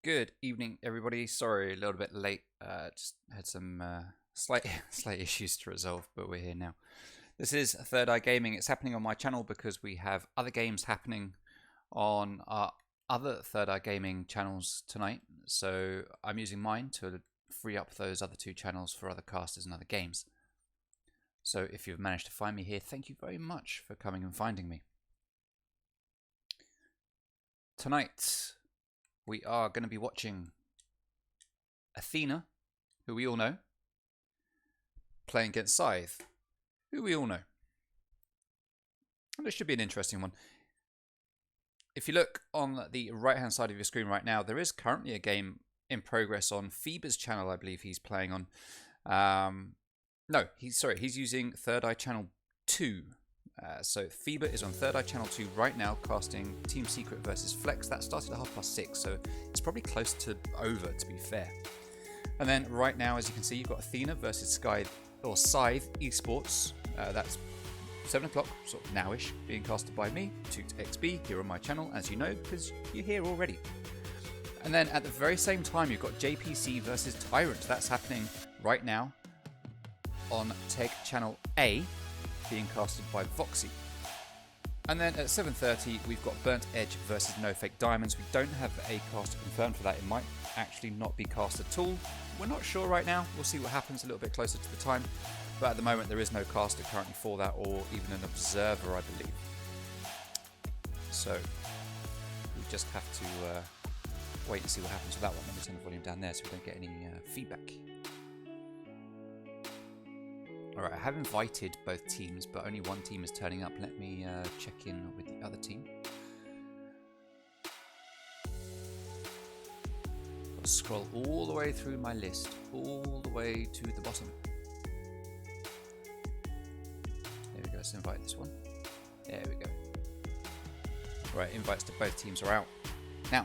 Good evening, everybody. Sorry, a little bit late. Just had some slight issues to resolve, but we're here now. This is Third Eye Gaming. It's happening on my channel because we have other games happening on our other Third Eye Gaming channels tonight. So I'm using mine to free up those other two channels for other casters and other games. So if you've managed to find me here, thank you very much for coming and finding me. Tonight we are going to be watching Athena, who we all know, playing against Scythe, who we all know. And this should be an interesting one. If you look on the right-hand side of your screen right now, there is currently a game in progress on Feber's channel, I believe he's playing on. No, he's using Third Eye Channel 2. So Feber is on Third Eye Channel 2 right now, casting Team Secret versus Flex. That started at 6:30, so it's probably close to over, to be fair. And then right now, as you can see, you've got Athena versus Scythe Esports. That's 7 o'clock, sort of nowish, being casted by me, TootXB, here on my channel, as you know, because you're here already. And then at the very same time, you've got JPC versus Tyrant. That's happening right now on TEG Channel A, being casted by Voxy. And then at 7:30 we've got Burnt Edge versus No Fake Diamonds. We don't have a caster confirmed for that. It might actually not be cast at all. We're not sure right now. We'll see what happens a little bit closer to the time. But at the moment there is no caster currently for that, or even an observer, I believe. So we just have to wait and see what happens with that one. Let me turn the volume down there so we don't get any feedback. Alright, I have invited both teams, but only one team is turning up. Let me check in with the other team. Got to scroll all the way through my list, all the way to the bottom. There we go, let's invite this one. There we go. Right, invites to both teams are out. Now,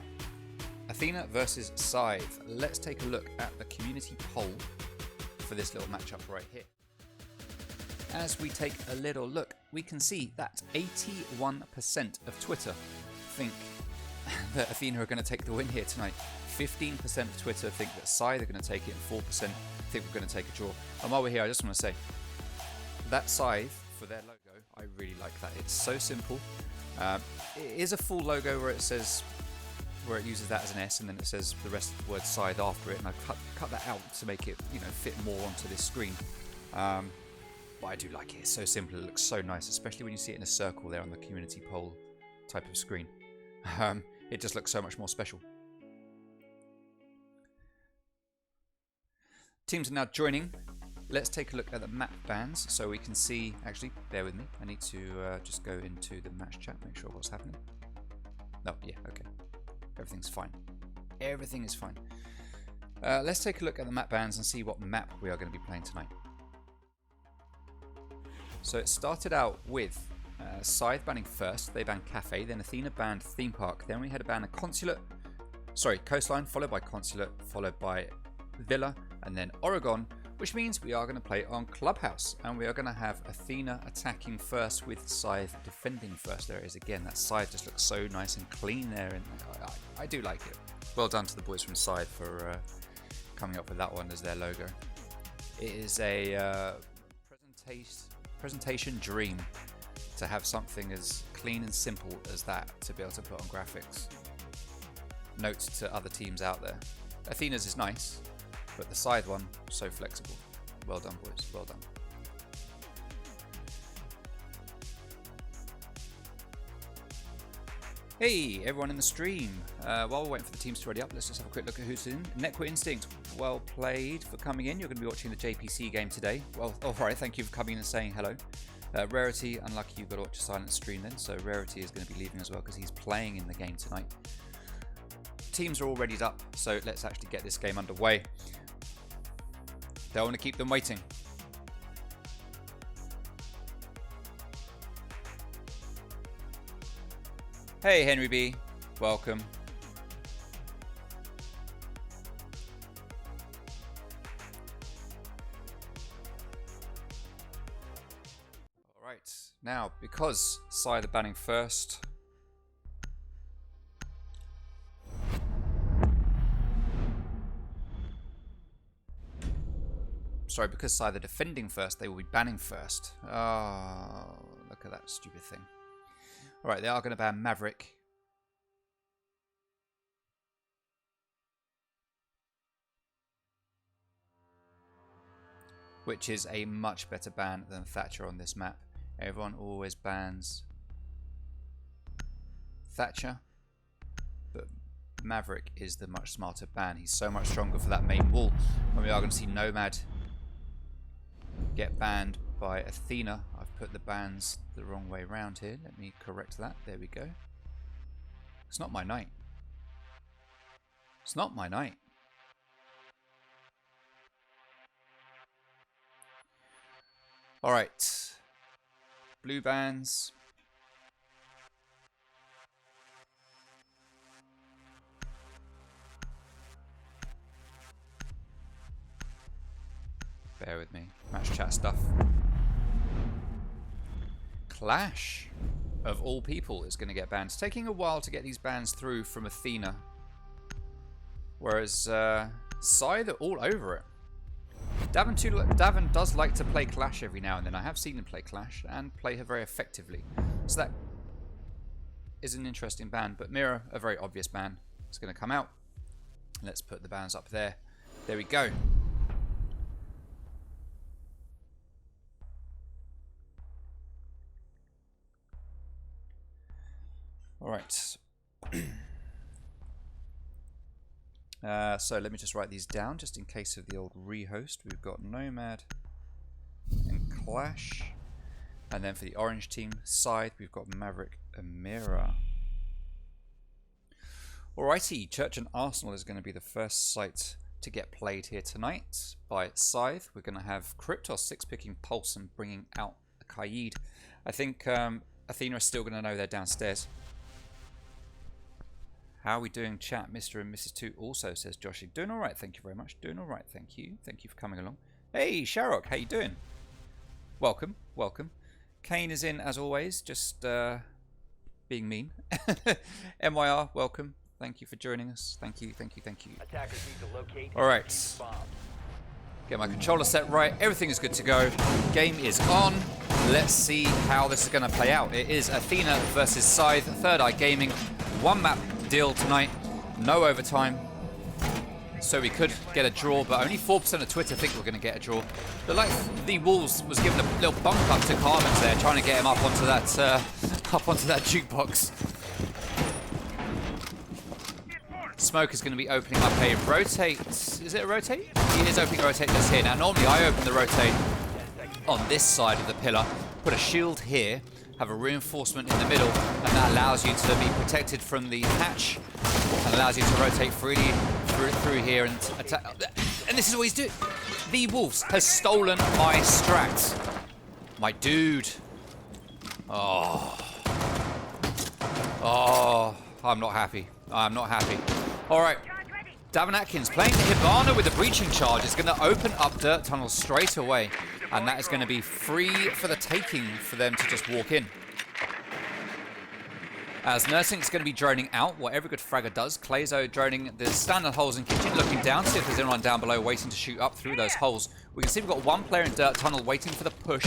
Athena versus Scythe. Let's take a look at the community poll for this little matchup right here. As we take a little look, we can see that 81% of Twitter think that Athena are going to take the win here tonight. 15% of Twitter think that Scythe are going to take it, and 4% think we're going to take a draw. And while we're here, I just want to say, that Scythe for their logo, I really like that. It's so simple. It is a full logo where it says, where it uses that as an S, and then it says the rest of the word Scythe after it, and I cut that out to make it, fit more onto this screen. But I do like it. It's so simple. It looks so nice, especially when you see it in a circle there on the community poll type of screen. It just looks so much more special. Teams are now joining. Let's take a look at the map bans so we can see. Actually, bear with me. I need to just go into the match chat, make sure what's happening. Oh, yeah, okay. Everything's fine. Everything is fine. Let's take a look at the map bans and see what map we are going to be playing tonight. So it started out with Scythe banning first. They banned Cafe, then Athena banned Theme Park. Then we had a ban of Coastline, followed by Consulate, followed by Villa, and then Oregon, which means we are going to play on Clubhouse. And we are going to have Athena attacking first with Scythe defending first. There it is again. That Scythe just looks so nice and clean there, and I do like it. Well done to the boys from Scythe for coming up with that one as their logo. It is a presentation dream to have something as clean and simple as that to be able to put on graphics. Note to other teams out there, Athena's is nice, but the Scythe one, so flexible. Well done, boys, well done. Hey everyone in the stream, while we're waiting for the teams to ready up, let's just have a quick look at who's in. Netquit Instinct, well played for coming in. You're going to be watching the JPC game today. Well, alright, thank you for coming in and saying hello. Rarity, unlucky you've got to watch a silent stream then, so Rarity is going to be leaving as well because he's playing in the game tonight. Teams are all readied up, so let's actually get this game underway. Don't want to keep them waiting. Hey Henry B, welcome. Alright, now because Scythe are banning first, sorry, because Scythe are defending first, they will be banning first. Oh, look at that stupid thing. Alright, they are going to ban Maverick. Which is a much better ban than Thatcher on this map. Everyone always bans Thatcher, but Maverick is the much smarter ban. He's so much stronger for that main wall. And we are going to see Nomad get banned by Athena. I've put the bans the wrong way around here. Let me correct that. There we go. It's not my knight. It's not my knight. Alright. Blue bans. Bear with me. Match chat stuff. Clash, of all people, is going to get banned. It's taking a while to get these bans through from Athena. Whereas Scythe are all over it. Davin does like to play Clash every now and then. I have seen him play Clash and play her very effectively. So that is an interesting ban. But Mirror, a very obvious ban. It's going to come out. Let's put the bans up there. There we go. Alright. So let me just write these down just in case of the old rehost. We've got Nomad and Clash. And then for the orange team, Scythe, we've got Maverick and Mirror. Alrighty, Church and Arsenal is going to be the first site to get played here tonight by Scythe. We're going to have Kryptos 6-picking Pulse and bringing out the Kaid. I think Athena is still going to know they're downstairs. How are we doing, chat? Mr. and Mrs. 2 also says Joshy. Doing all right, thank you very much. Doing all right, thank you. Thank you for coming along. Hey, Sharrock, how you doing? Welcome, welcome. Kane is in as always, just being mean. MYR, welcome. Thank you for joining us. Thank you, thank you, thank you. All right. Get my controller set right. Everything is good to go. Game is on. Let's see how this is going to play out. It is Athena versus Scythe. Third Eye Gaming. One map deal tonight. No overtime. So we could get a draw, but only 4% of Twitter think we're going to get a draw. But like the Wolves was given a little bump up to Carbons there, trying to get him up onto that jukebox. Smoke is going to be opening up a rotate. Is it a rotate? He is opening a rotate just here. Now normally I open the rotate on this side of the pillar, put a shield here, have a reinforcement in the middle, and that allows you to be protected from the hatch and allows you to rotate freely through here and attack. And this is what he's doing. The Wolves has stolen my strat. My dude. Oh, I'm not happy. I'm not happy. All right. Davin Atkins playing Hibana with a breaching charge is going to open up dirt tunnels straight away. And that is going to be free for the taking for them to just walk in. As Nursing's going to be droning out, what every good fragger does. Clayzo droning the standard holes in kitchen, looking down, see if there's anyone down below waiting to shoot up through those holes. We can see we've got one player in dirt tunnel waiting for the push.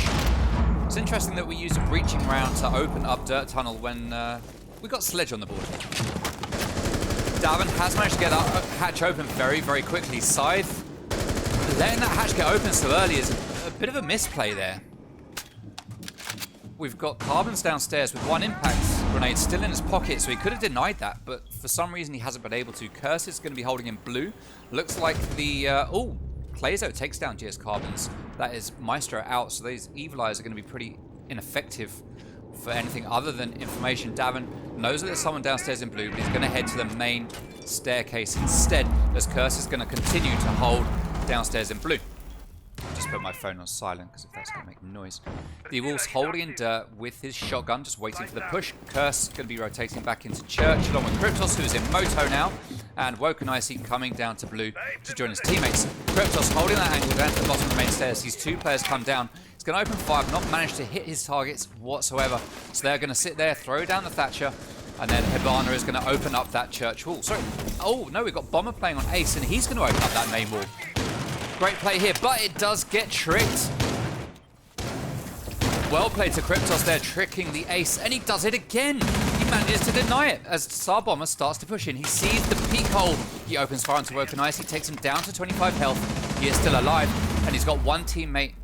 It's interesting that we used a breaching round to open up dirt tunnel when we got Sledge on the board. Davin has managed to get that hatch open very, very quickly. Scythe letting that hatch get open so early is a bit of a misplay there. We've got Carbons downstairs with one impact grenade still in his pocket, so he could have denied that, but for some reason he hasn't been able to. Curse is going to be holding in blue. Looks like the... Clayzo takes down GS Carbons. That is Maestro out, so these Evil Eyes are going to be pretty ineffective for anything other than information. Davin knows that there's someone downstairs in blue, but he's going to head to the main staircase instead, as Curse is going to continue to hold downstairs in blue. Just put my phone on silent because if that's going to make noise. The Wolves holding in dirt with his shotgun, just waiting for the push. Curse going to be rotating back into Church along with Kryptos, who is in Moto now, and Woken Icy coming down to blue to join his teammates. Kryptos holding that angle down to the bottom of the main stairs. These two players come down. He's going to open fire, but not managed to hit his targets whatsoever. So they're going to sit there, throw down the Thatcher, and then Hibana is going to open up that Church wall. Sorry. Oh, no, we've got Bomber playing on Ace, and he's going to open up that main wall. Great play here, but it does get tricked. Well played to Kryptos there, tricking the ace, and he does it again. He manages to deny it as Tsar Bomber starts to push in. He sees the peak hole. He opens fire onto Woken Ice. He takes him down to 25 health. He is still alive, and he's got one teammate.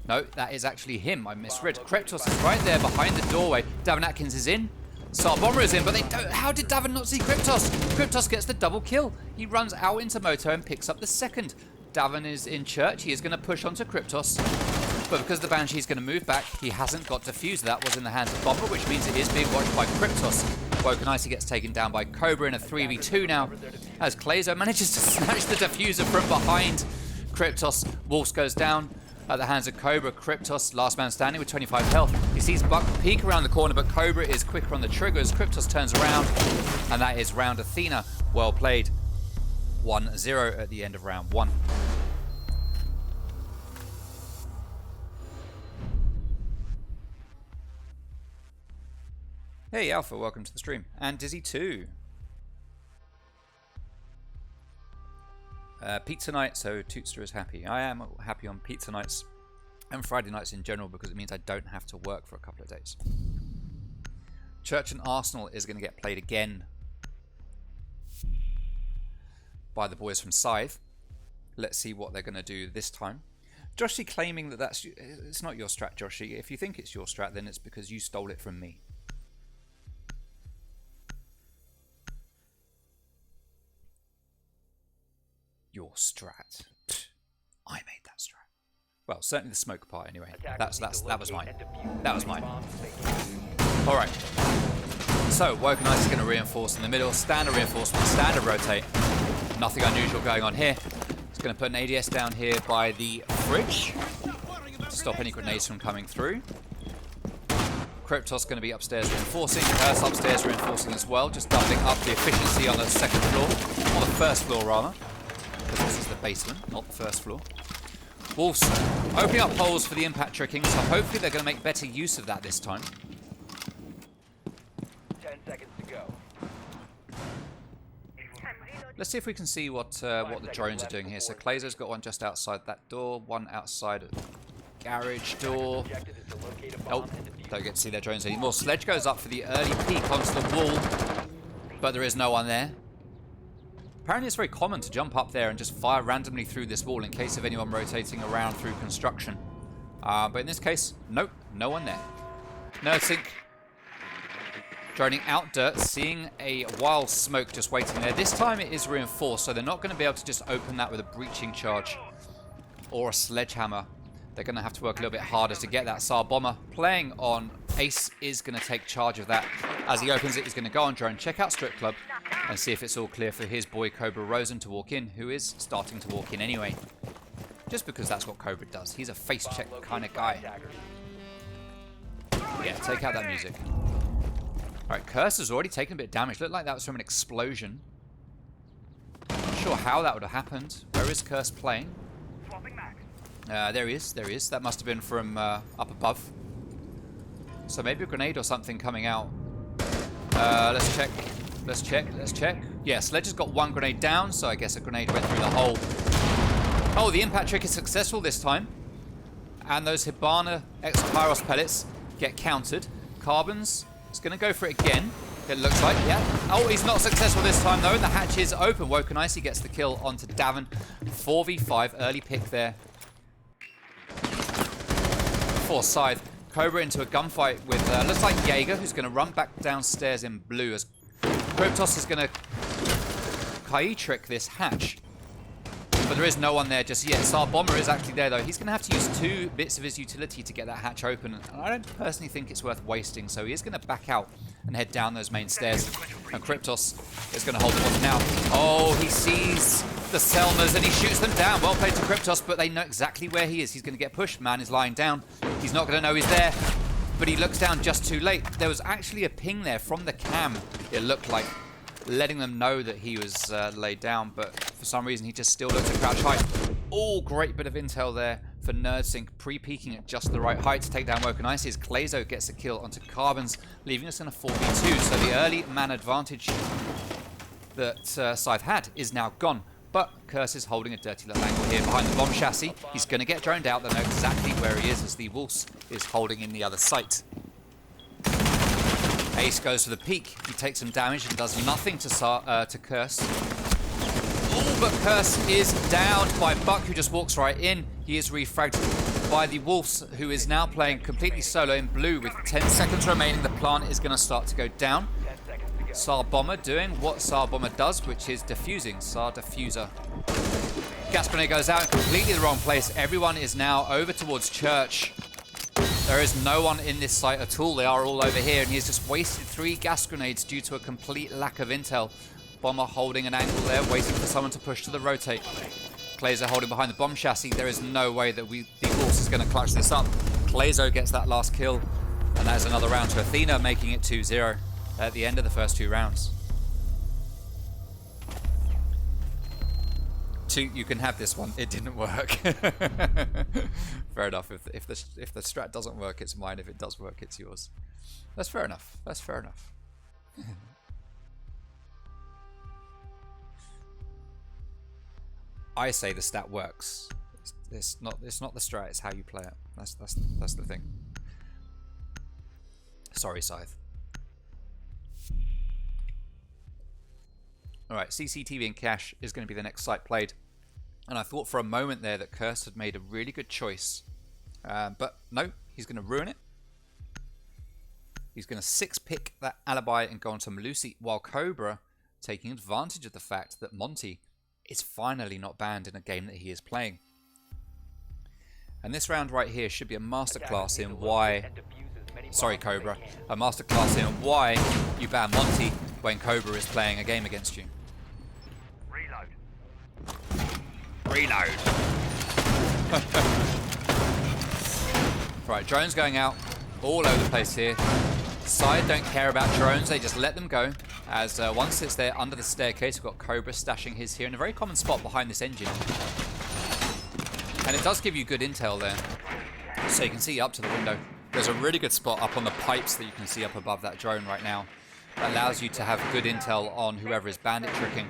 No, that is actually him. I misread. Kryptos is right there behind the doorway. Davin Atkins is in. Tsar Bomber is in, but they don't. How did Davin not see Kryptos? Kryptos gets the double kill. He runs out into Moto and picks up the second. Davin is in church. He is going to push onto Kryptos. But because the Banshee is going to move back, he hasn't got defused. That was in the hands of Bomber, which means it is being watched by Kryptos. Woken Icy gets taken down by Cobra in a 3v2 now, as Clazo manages to snatch the diffuser from behind Kryptos. Wolves goes down at the hands of Cobra. Kryptos, last man standing with 25 health. He sees Buck peek around the corner, but Cobra is quicker on the trigger as Kryptos turns around, and that is round Athena. Well played. 1-0 at the end of round 1. Hey Alpha, welcome to the stream. And Dizzy too. Pizza night, so Tootster is happy. I am happy on pizza nights and Friday nights in general because it means I don't have to work for a couple of days. Church and Arsenal is going to get played again by the boys from Scythe. Let's see what they're going to do this time. Joshi claiming that it's not your strat, Joshi. If you think it's your strat, then it's because you stole it from me. Your strat. I made that strat. Well, certainly the smoke part anyway. That was mine. That was mine. Alright. So, Woken Ice is going to reinforce in the middle. Standard reinforcement, standard rotate. Nothing unusual going on here. It's going to put an ADS down here by the fridge to stop any grenades from coming through. Kryptos going to be upstairs reinforcing. Curse upstairs reinforcing as well. Just doubling up the efficiency on the second floor. Or the first floor, rather. Because this is the basement, not the first floor. Wolves opening up holes for the impact tricking, so hopefully they're going to make better use of that this time. 10 seconds to go. Let's see if we can see what the drones are doing here. So Clazo's got one just outside that door, one outside of the garage door. Oh, don't get to see their drones anymore. Sledge goes up for the early peek onto the wall, but there is no one there. Apparently it's very common to jump up there and just fire randomly through this wall in case of anyone rotating around through construction. But in this case, nope, no one there. Nerdsync droning out dirt, seeing a wild smoke just waiting there. This time it is reinforced, so they're not going to be able to just open that with a breaching charge or a sledgehammer. They're going to have to work a little bit harder to get that. Tsar Bomber playing on Ace is going to take charge of that. As he opens it, he's going to go on drone, check out Strip Club, and see if it's all clear for his boy Cobra Rosen to walk in, who is starting to walk in anyway. Just because that's what Cobra does. He's a face check kind of guy. Yeah, take out that music. Alright, Curse has already taken a bit of damage. Looked like that was from an explosion. Not sure how that would have happened. Where is Curse playing? There he is. That must have been from up above. So maybe a grenade or something coming out. Let's check. Yeah, Sledge has got one grenade down, so I guess a grenade went through the hole. Oh, the impact trick is successful this time. And those Hibana Exopyros pellets get countered. Carbons is going to go for it again. It looks like, yeah. Oh, he's not successful this time, though. The hatch is open. Woken Icy gets the kill onto Davin. 4v5, early pick there for Scythe. Cobra into a gunfight with, looks like Jaeger, who's going to run back downstairs in blue as Kryptos is going to Kai trick this hatch. But there is no one there just yet. Tsar Bomber is actually there, though. He's going to have to use 2 bits of his utility to get that hatch open. And I don't personally think it's worth wasting, so he is going to back out and head down those main stairs. And Kryptos is going to hold the watch now. Oh, he sees the Selmas and he shoots them down. Well played to Kryptos, but they know exactly where he is. He's going to get pushed. Man is lying down. He's not going to know he's there, but he looks down just too late. There was actually a ping there from the cam, it looked like, letting them know that he was laid down, but for some reason he just still looks at crouch height. Oh, great bit of intel there for Nerdsync, pre-peeking at just the right height to take down Woken Icy as Clazo gets a kill onto Carbons, leaving us in a 4v2. So the early man advantage that Scythe had is now gone. But Curse is holding a dirty little angle here behind the bomb chassis. He's going to get droned out. They know exactly where he is as the Wolves is holding in the other site. Ace goes for the peek. He takes some damage and does nothing to Curse. Oh, but Curse is downed by Buck, who just walks right in. He is refragged by the Wolves, who is now playing completely solo in blue with 10 seconds remaining. The plant is going to start to go down. Tsar Bomber doing what Tsar Bomber does, which is defusing. Tsar Diffuser. Gas grenade goes out in completely the wrong place. Everyone is now over towards Church. There is no one in this site at all. They are all over here, and he's just wasted 3 gas grenades due to a complete lack of intel. Bomber holding an angle there, waiting for someone to push to the rotate. Clazo holding behind the bomb chassis. There is no way that the Wolves is going to clutch this up. Clazo gets that last kill, and that is another round to Athena, making it 2-0 at the end of the first 2 rounds. You can have this one. It didn't work. Fair enough. If the strat doesn't work, it's mine. If it does work, it's yours. That's fair enough. That's fair enough. I say the stat works. It's not the strat. It's how you play it. That's the thing. Sorry, Scythe. Alright, CCTV and Cash is going to be the next site played. And I thought for a moment there that Curse had made a really good choice. But no, he's going to ruin it. He's going to 6-pick that alibi and go on to Malusi, while Cobra, taking advantage of the fact that Monty is finally not banned in a game that he is playing. And this round right here should be a masterclass in why... Sorry, Cobra. A masterclass in why you ban Monty when Cobra is playing a game against you. Reload. Right, drones going out all over the place here. Side don't care about drones, they just let them go. As once it's there under the staircase, we've got Cobra stashing his here in a very common spot behind this engine. And it does give you good intel there. So you can see up to the window. There's a really good spot up on the pipes that you can see up above that drone right now. That allows you to have good intel on whoever is bandit tricking,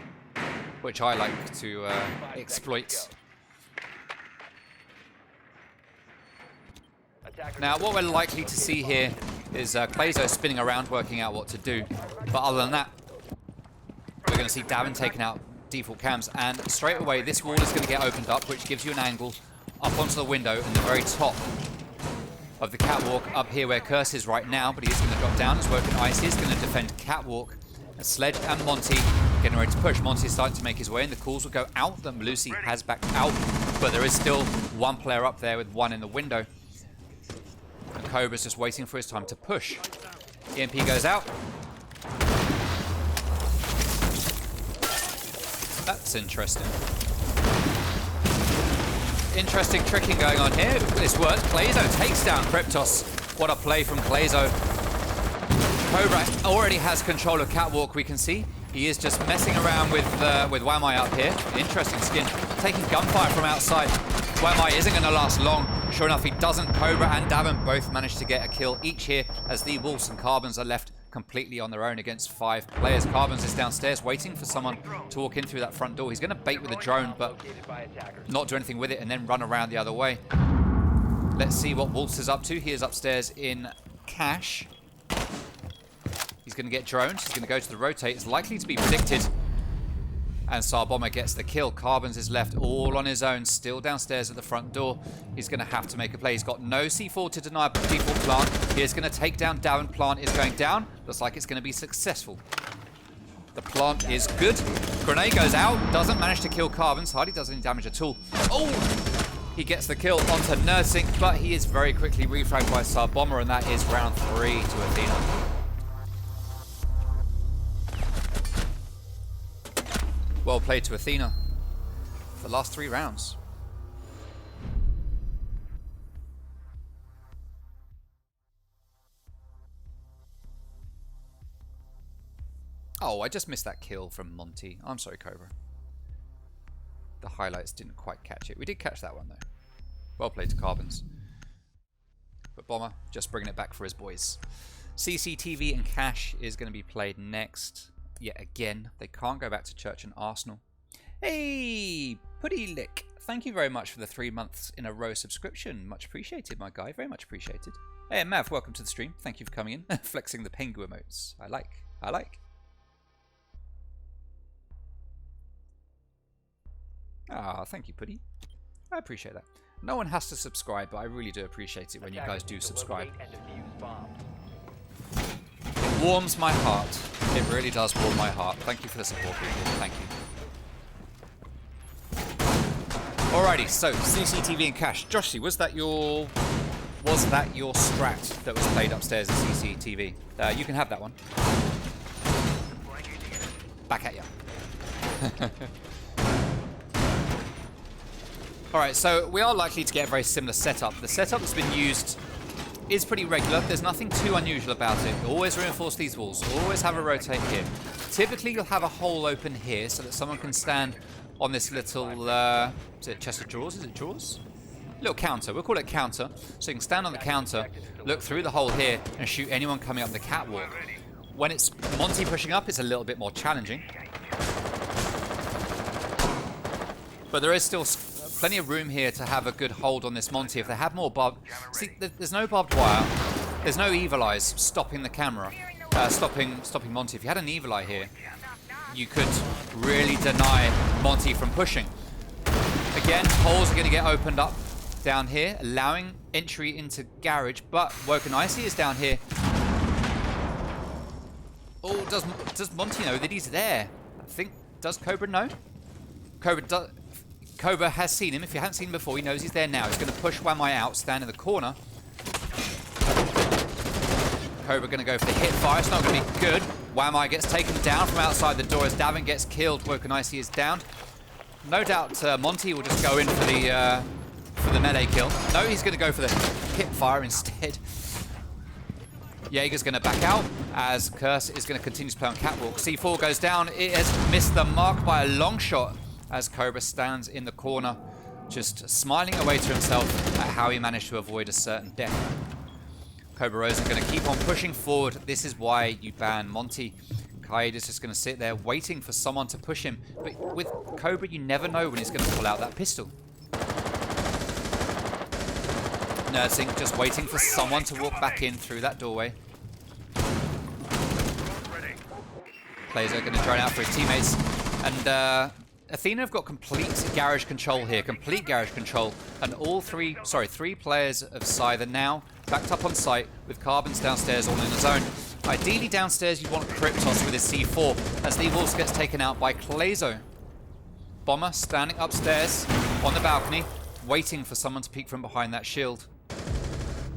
which I like to exploit. Now, what we're likely to see here is Clazo spinning around, working out what to do. But other than that, we're going to see Davin taking out default cams, and straight away this wall is going to get opened up, which gives you an angle up onto the window in the very top of the catwalk up here where Curse is right now, but he is going to drop down. His working Ice is going to defend catwalk. And Sledge and Monty getting ready to push. Monty is starting to make his way, and the calls will go out that Malusi has backed out, but there is still one player up there with one in the window. And Cobra's just waiting for his time to push. EMP goes out. That's interesting. Interesting tricking going on here. This works. Clazo takes down Kryptos. What a play from Clazo. Cobra already has control of catwalk, we can see. He is just messing around with Wamai up here. Interesting skin. Taking gunfire from outside. Wamai isn't going to last long. Sure enough, he doesn't. Cobra and Davin both managed to get a kill each here as the Wolves and Carbons are left completely on their own against 5 players. Carbons is downstairs waiting for someone to walk in through that front door. He's going to bait with a drone, but not do anything with it and then run around the other way. Let's see what Wolves is up to. He is upstairs in Cash. He's going to get drones. He's going to go to the rotate. It's likely to be predicted. And Tsar Bomber gets the kill. Carbons is left all on his own, still downstairs at the front door. He's going to have to make a play. He's got no C4 to deny default plant. He is going to take down Davin. Plant is going down. Looks like it's going to be successful. The plant is good. Grenade goes out. Doesn't manage to kill Carbons. Hardly does any damage at all. Oh! He gets the kill onto Nursing, but he is very quickly refragged by Tsar Bomber, and that is round 3 to Athena. Well played to Athena for the last 3 rounds. Oh, I just missed that kill from Monty. I'm sorry, Cobra. The highlights didn't quite catch it. We did catch that one, though. Well played to Carbons. But Bomber just bringing it back for his boys. CCTV and Cash is going to be played next. Yet again, they can't go back to Church and Arsenal. Hey, Putty Lick. Thank you very much for the 3 months in a row subscription. Much appreciated, my guy. Very much appreciated. Hey, Mav, welcome to the stream. Thank you for coming in. Flexing the pengu emotes. I like. Ah, thank you, Putty. I appreciate that. No one has to subscribe, but I really do appreciate it when you guys do subscribe. It warms my heart. It really does warm my heart. Thank you for the support, people. Thank you. Alrighty, so CCTV and cache. Joshy, was that your strat that was played upstairs at CCTV? You can have that one. Back at ya. Alright, so we are likely to get a very similar setup. The setup that's been used is pretty regular. There's nothing too unusual about it. Always reinforce these walls. Always have a rotate here. Typically, you'll have a hole open here so that someone can stand on this little, is it chest of drawers? Is it drawers? Little counter. We'll call it counter. So you can stand on the counter, look through the hole here, and shoot anyone coming up the catwalk. When it's Monty pushing up, it's a little bit more challenging. But there is still plenty of room here to have a good hold on this Monty. If they have more see, there's no barbed wire. There's no evil eyes stopping the camera, stopping Monty. If you had an evil eye here, you could really deny Monty from pushing. Again, holes are going to get opened up down here, allowing entry into garage. But Woken Icy is down here. Oh, does Monty know that he's there? I think, does Cobra know? Cobra has seen him. If you haven't seen him before, he knows he's there now. He's going to push Wamai out, stand in the corner. Cobra going to go for the hit fire. It's not going to be good. Wamai gets taken down from outside the door as Davin gets killed. Woken Icy is down. No doubt Monty will just go in for the melee kill. No, he's going to go for the hip fire instead. Jaeger's going to back out as Curse is going to continue to play on catwalk. C4 goes down. It has missed the mark by a long shot as Cobra stands in the corner, just smiling away to himself at how he managed to avoid a certain death. Cobra Rose is going to keep on pushing forward. This is why you ban Monty. Kaid is just going to sit there waiting for someone to push him. But with Cobra, you never know when he's going to pull out that pistol. Nursing, just waiting for someone to walk back in through that doorway. Players are going to drone out for his teammates. And Athena have got complete garage control here. Complete garage control. And three players of Scythe are now backed up on site with Carbons downstairs all in a zone. Ideally downstairs you want Cryptos with his C4 as the also gets taken out by Clazo. Bomber standing upstairs on the balcony waiting for someone to peek from behind that shield.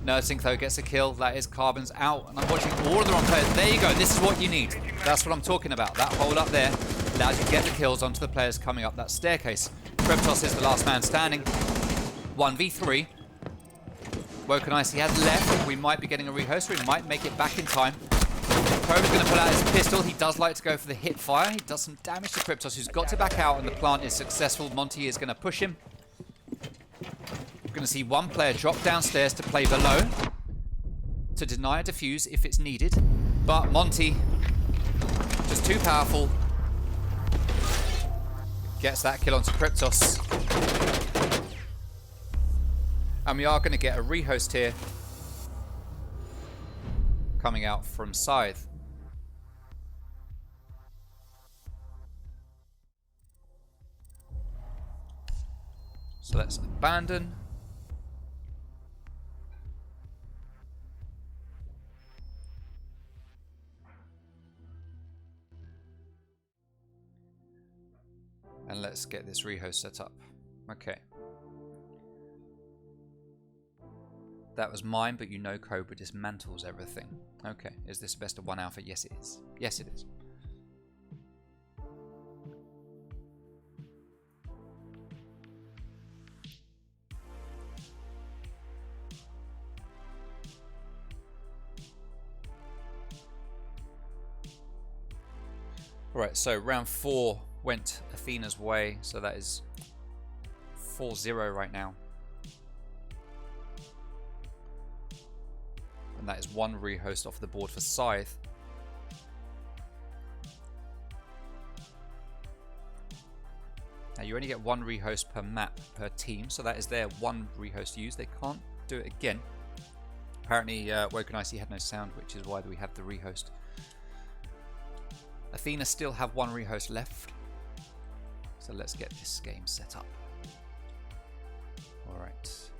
Nursing though gets a kill. That is Carbons out. And I'm watching all of the wrong players. There you go. This is what you need. That's what I'm talking about. That hole up there allows you to get the kills onto the players coming up that staircase. Cryptos is the last man standing. 1v3. Woken Icy has left. We might be getting a rehost. We might make it back in time. Cobra's going to pull out his pistol. He does like to go for the hip fire. He does some damage to Cryptos, who's got to back out, and the plant is successful. Monty is going to push him. We're going to see one player drop downstairs to play below to deny a defuse if it's needed. But Monty, just too powerful, gets that kill onto Cryptos. And we are going to get a rehost here coming out from Scythe. So let's abandon. And let's get this rehost set up. Okay. That was mine, but you know Cobra dismantles everything. Okay, is this best of 1 alpha? Yes, it is. Yes, it is. Alright, so round 4 went Athena's way, so that is 4-0 right now. And that is one rehost off the board for Scythe. you only get one rehost per map per team, so that is their one rehost used. They can't do it again. Apparently, Woken Icy had no sound, which is why we have the rehost. Athena still have one rehost left, so let's get this game set up. All right.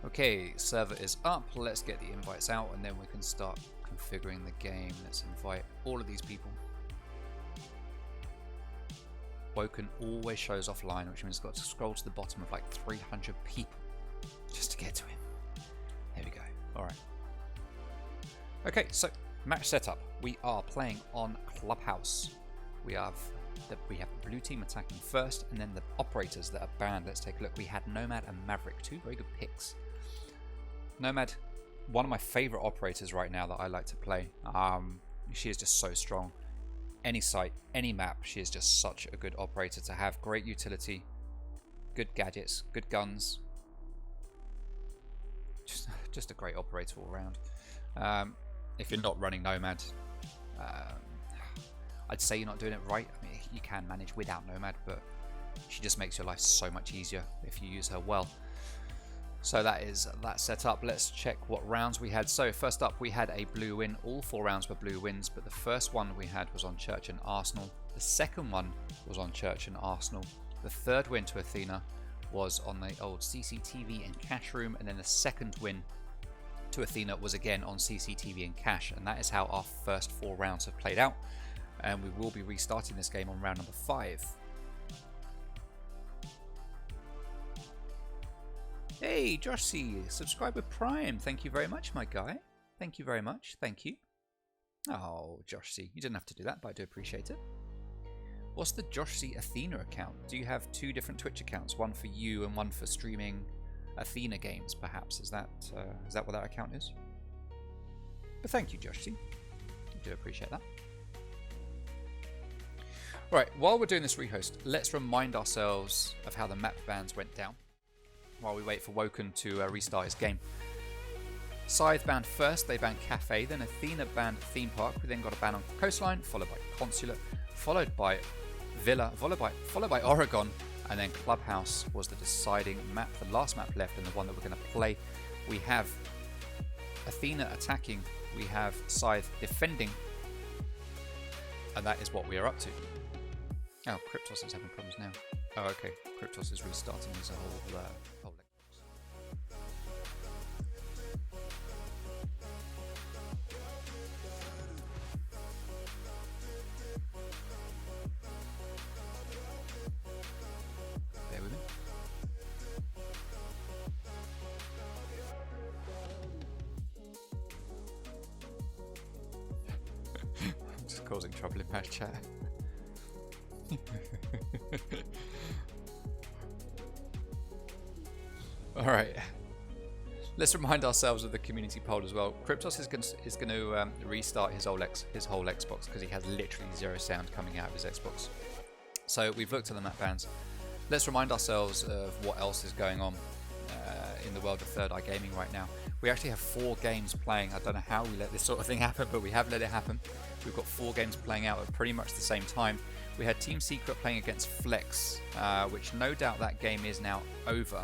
Okay, server is up. Let's get the invites out and then we can start configuring the game. Let's invite all of these people. Woken always shows offline, which means I've got to scroll to the bottom of like 300 people just to get to him. There we go. Alright. Okay, so match setup. We are playing on Clubhouse. We have the blue team attacking first, and then the operators that are banned. Let's take a look. We had Nomad and Maverick, two very good picks. Nomad, one of my favorite operators right now that I like to play. She is just so strong. Any site, any map, she is just such a good operator to have. Great utility, good gadgets, good guns. Just a great operator all around. If you're not running Nomad, I'd say you're not doing it right. I mean, you can manage without Nomad, but she just makes your life so much easier if you use her well. So that is that set up. Let's check what rounds we had. So first up, we had a blue win. All 4 rounds were blue wins, but the first one we had was on Church and Arsenal. The second one was on Church and Arsenal. The third win to Athena was on the old CCTV and Cash room, and then the second win to Athena was again on CCTV and Cash, and that is how our first 4 rounds have played out. And we will be restarting this game on round number 5. Hey, Josh C, subscribe with Prime. Thank you very much, my guy. Thank you very much. Thank you. Oh, Josh C, you didn't have to do that, but I do appreciate it. What's the Josh C Athena account? Do you have 2 different Twitch accounts, one for you and one for streaming Athena games, perhaps? Is that what that account is? But thank you, Josh C. I do appreciate that. Right, while we're doing this rehost, let's remind ourselves of how the map bans went down while we wait for Woken to restart his game. Scythe banned first, they banned Cafe, then Athena banned Theme Park, we then got a ban on Coastline, followed by Consulate, followed by Villa, followed by Oregon, and then Clubhouse was the deciding map, the last map left and the one that we're going to play. We have Athena attacking, we have Scythe defending, and that is what we are up to. Oh, Cryptos is having problems now. Oh, okay. Cryptos is restarting his whole Bear with me. I'm just causing trouble in match chat. Alright, let's remind ourselves of the community poll as well. Cryptos is going to restart his whole Xbox because he has literally 0 sound coming out of his Xbox. So we've looked at the map bans. Let's remind ourselves of what else is going on in the world of Third Eye Gaming right now. We actually have 4 games playing. I don't know how we let this sort of thing happen, but we have let it happen. We've got 4 games playing out at pretty much the same time. We had Team Secret playing against Flex, which no doubt that game is now over.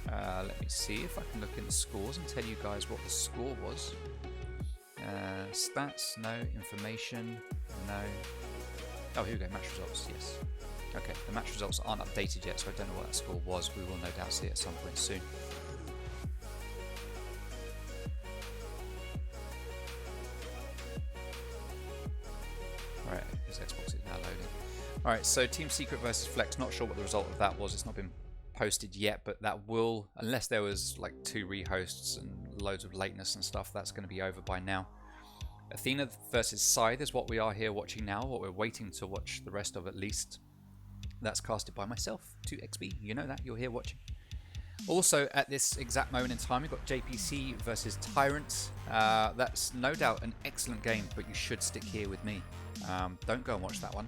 Let me see if I can look in the scores and tell you guys what the score was. Stats, no. Information, no. Oh, here we go, match results, yes. Okay, the match results aren't updated yet, so I don't know what that score was. We will no doubt see it at some point soon. Alright, his Xbox is now loading. Alright, so Team Secret versus Flex, not sure what the result of that was. It's not been posted yet, but that will, unless there was like 2 rehosts and loads of lateness and stuff, that's going to be over by now. Athena versus Scythe is what we are here watching now, what we're waiting to watch the rest of at least. That's casted by myself, 2XB, you know that, you're here watching. Also, at this exact moment in time, we've got JPC versus Tyrant. That's no doubt an excellent game, but you should stick here with me. Don't go and watch that one.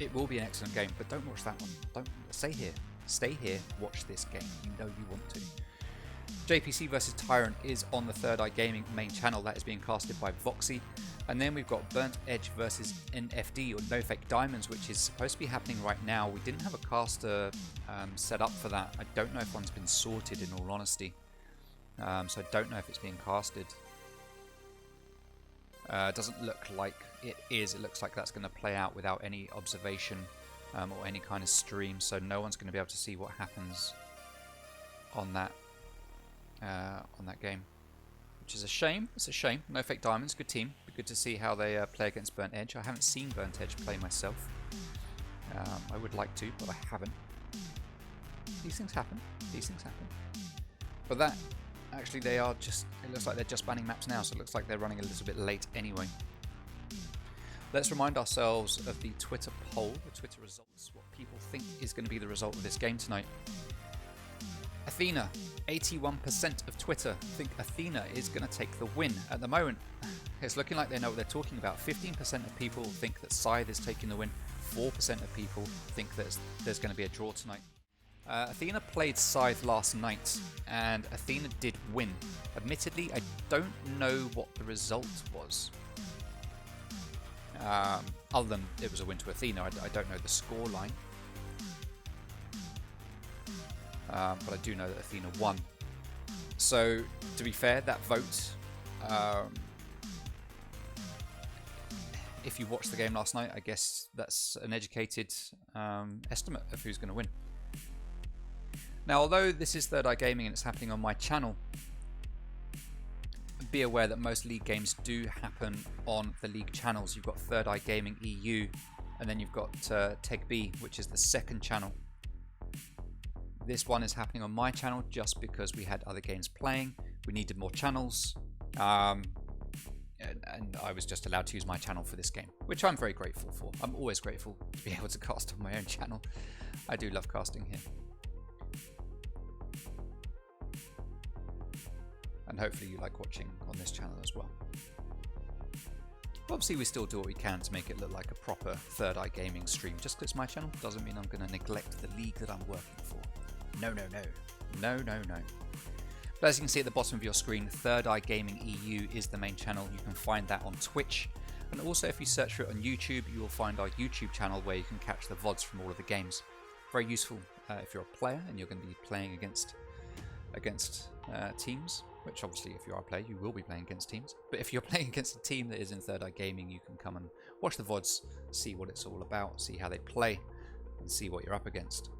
It will be an excellent game, but don't watch that one. Don't stay here. Stay here, watch this game. You know you want to. JPC versus Tyrant is on the Third Eye Gaming main channel. That is being casted by Voxy. And then we've got Burnt Edge versus NFD, or No Fake Diamonds, which is supposed to be happening right now. We didn't have a caster set up for that. I don't know if one's been sorted, in all honesty. So I don't know if it's being casted. It doesn't look like it is. It looks like that's going to play out without any observation or any kind of stream. So no one's going to be able to see what happens on that game, which is a shame. It's a shame. No Fake Diamonds, good team. Be good to see how they play against Burnt Edge. I haven't seen Burnt Edge play myself. I would like to, but I haven't. These things happen. These things happen. But that, actually, they are just. It looks like they're just banning maps now, so it looks like they're running a little bit late anyway. Let's remind ourselves of the Twitter poll, the Twitter results, what people think is going to be the result of this game tonight. Athena, 81% of Twitter think Athena is going to take the win. At the moment, it's looking like they know what they're talking about. 15% of people think that Scythe is taking the win. 4% of people think that there's going to be a draw tonight. Athena played Scythe last night, and Athena did win. Admittedly, I don't know what the result was. Other than it was a win to Athena, I don't know the score line. But I do know that Athena won. So, to be fair, that vote, if you watched the game last night, I guess that's an educated estimate of who's going to win. Now, although this is Third Eye Gaming and it's happening on my channel, be aware that most League games do happen on the League channels. You've got Third Eye Gaming EU, and then you've got TEG, which is the second channel. This one is happening on my channel just because we had other games playing. We needed more channels, and I was just allowed to use my channel for this game, which I'm very grateful for. I'm always grateful to be able to cast on my own channel. I do love casting here. And hopefully you like watching on this channel as well. Obviously we still do what we can to make it look like a proper Third Eye Gaming stream. Just because it's my channel doesn't mean I'm going to neglect the league that I'm working for. No, no, no. No, no, no. But as you can see at the bottom of your screen, Third Eye Gaming EU is the main channel. You can find that on Twitch. And also if you search for it on YouTube, you will find our YouTube channel where you can catch the VODs from all of the games. Very useful if you're a player and you're going to be playing against teams. Which obviously if you are a player, you will be playing against teams. But if you're playing against a team that is in Third Eye Gaming, you can come and watch the VODs, see what it's all about, see how they play, and see what you're up against.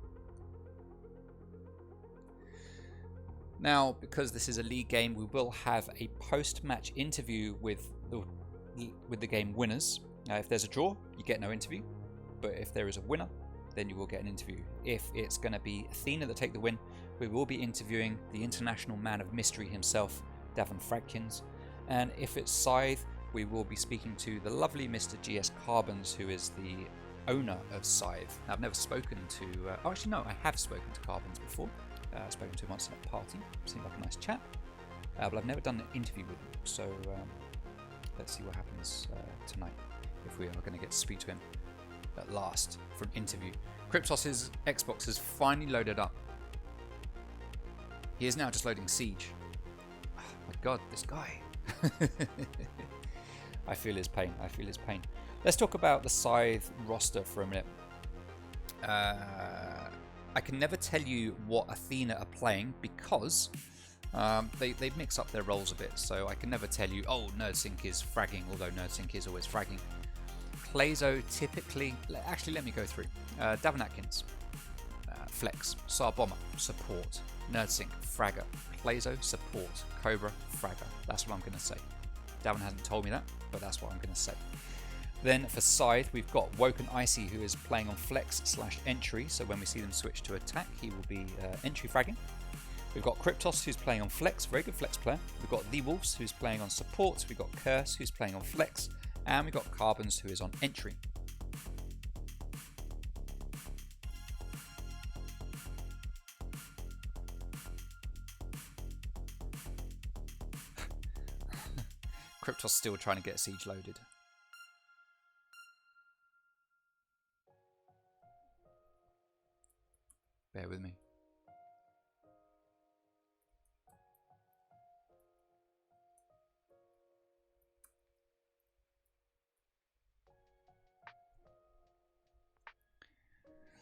Now, because this is a league game, we will have a post-match interview with the game winners. Now, if there's a draw, you get no interview. But if there is a winner, then you will get an interview. If it's going to be Athena that take the win, we will be interviewing the international man of mystery himself, Davin Fradkins. And if it's Scythe, we will be speaking to the lovely Mr. GS Carbons, who is the owner of Scythe. Now, I've never spoken to... oh, actually, no, I have spoken to Carbons before. I've spoken to him once at a party. Seemed like a nice chap. But I've never done an interview with him. So let's see what happens tonight, if we are going to get to speak to him at last for an interview. Cryptos's Xbox has finally loaded up. He is now just loading Siege. Oh my god, this guy. I feel his pain. I feel his pain. Let's talk about the Scythe roster for a minute. I can never tell you what Athena are playing because they mix up their roles a bit. So I can never tell you, oh, NerdSync is fragging, although NerdSync is always fragging. Clayzo typically... Actually, let me go through. Davin Atkins, Flex, Sarbomber, Support, NerdSync, Fragger, Clayzo, Support, Cobra, Fragger. That's what I'm going to say. Davin hasn't told me that, but that's what I'm going to say. Then for Scythe, we've got Woken Icy, who is playing on Flex/Entry, so when we see them switch to attack, he will be entry fragging. We've got Cryptos, who's playing on Flex, very good Flex player. We've got The Wolves, who's playing on Support. We've got Curse, who's playing on Flex. And we've got Carbons, who is on Entry. Cryptos still trying to get Siege loaded. Bear with me.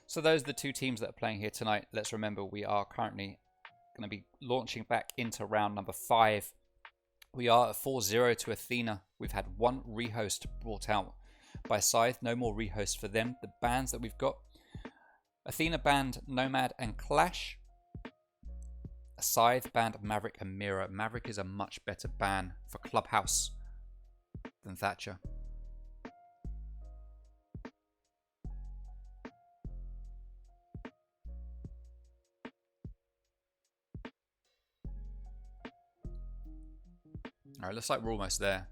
So those are the two teams that are playing here tonight. Let's remember we are currently going to be launching back into round number 5. We are at 4-0 to Athena. We've had one rehost brought out by Scythe. No more rehost for them. The bans that we've got: Athena banned Nomad and Clash. Scythe banned Maverick and Mira. Maverick is a much better ban for Clubhouse than Thatcher. Alright, looks like we're almost there.